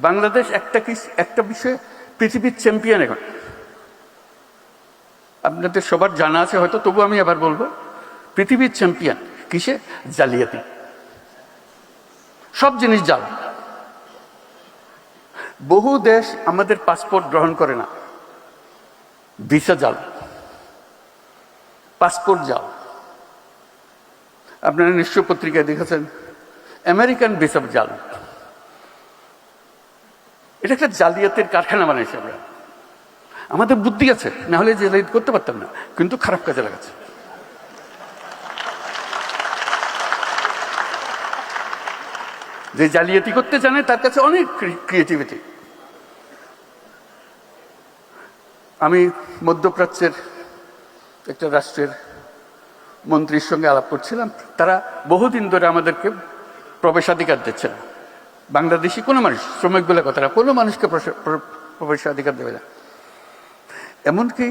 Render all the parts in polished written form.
বাংলাদেশ একটা বিষয়ে পৃথিবীর চ্যাম্পিয়ন এখন। আপনাদের সবার জানা আছে হয়তো, তবু আমি আবার বলবো, পৃথিবীর চ্যাম্পিয়ন কিসে? জালিয়াতি। সব জিনিস জাল। বহু দেশ আমাদের পাসপোর্ট গ্রহণ করে না, ভিসা জাল, পাসপোর্ট জাল। আপনারা নিশ্চয় পত্রিকায় দেখেছেন আমেরিকান ভিসা জাল। এটা একটা জালিয়াতের কারখানা বানাইছে আমরা। আমাদের বুদ্ধি আছে, না হলে জালিয়াত করতে পারতাম না, কিন্তু খারাপ কাজে লাগাচ্ছে। যে জালিয়াতি করতে জানে তার কাছে অনেক ক্রিয়েটিভিটি। আমি মধ্যপ্রাচ্যের একটা রাষ্ট্রের মন্ত্রীর সঙ্গে আলাপ করছিলাম। তারা বহুদিন ধরে আমাদেরকে প্রবেশাধিকার দিচ্ছে না। বাংলাদেশি কোনো মানুষ, শ্রমিক বলে কথা না, কোনো মানুষকে প্রবেশাধিকার দেবে না। এমনকি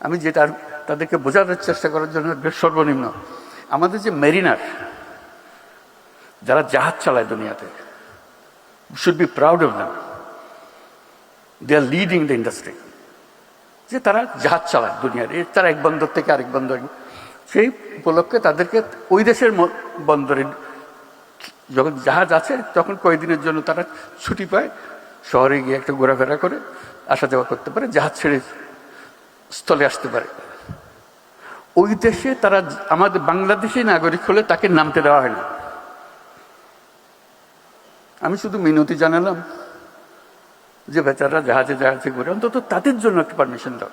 আমি যেটা তাদেরকে বোঝানোর চেষ্টা করার জন্য সর্বনিম্ন, আমাদের যে মেরিনার, যারা জাহাজ চালায় দুনিয়াতে, should be proud of them, they are leading the industry. যে তারা জাহাজ চালায় দুনিয়ার, তারা এক বন্দর থেকে আরেক বন্দর, সেই উপলক্ষে তাদেরকে ওই দেশের বন্দরে যখন জাহাজ আছে তখন কয়েকদিনের জন্য তারা ছুটি পায়, শহরে গিয়ে একটা ঘোরাফেরা করে আসা যাওয়া করতে পারে, জাহাজ ছেড়ে স্থলে আসতে পারে। ওই দেশে তারা আমাদের বাংলাদেশি নাগরিক হলে তাকে নামতে দেওয়া হয় না। আমি শুধু মিনতি জানালাম যে বেচারা জাহাজে জাহাজে ঘুরে, অন্তত তাদের জন্য একটা পারমিশন দাও।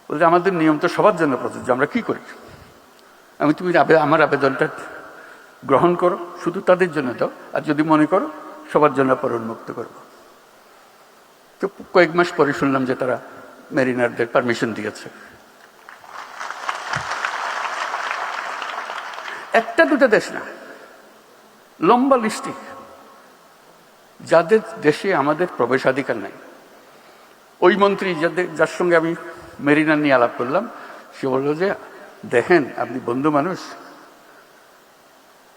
বলছে আমাদের নিয়ম তো সবার জন্য প্রযোজ্য, আমরা কি করি? তুমি আমার আবেদনটা গ্রহণ করো, শুধু তাদের জন্য দাও, আর যদি মনে করো সবার জন্য পর উন্মুক্ত করবো। তো কয়েক মাস পরে শুনলাম যে তারা মেরিনারদের পারমিশন দিয়েছে। একটা দুটা দেশ না, লম্বা লিস্টি যাদের দেশে আমাদের প্রবেশাধিকার নাই। ওই মন্ত্রী যার সঙ্গে আমি মেরিনার নিয়ে আলাপ করলাম, সে বলল যে দেখেন আপনি বন্ধু মানুষ,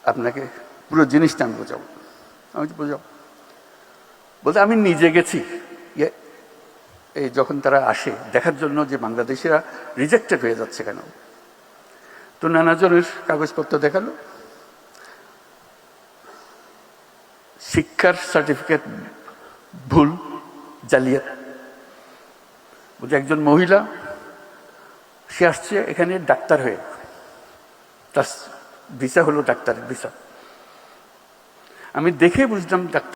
আপনাকে পুরো জিনিসটা আমি বোঝাবো। আমি বোঝাবো বলতে আমি নিজে গেছি, এই যখন তারা আসে দেখার জন্য যে বাংলাদেশিরা রিজেক্টেড হয়ে যাচ্ছে কেন, তো নানাজনের কাগজপত্র দেখালো, শিক্ষার সার্টিফিকেট ভুল, জালিয়াত। বলছে একজন মহিলা, সে আসছে এখানে ডাক্তার হয়ে, তার ভিসা হলো ডাক্তারের ভিসা। আমি দেখে বুঝলাম ডাক্তার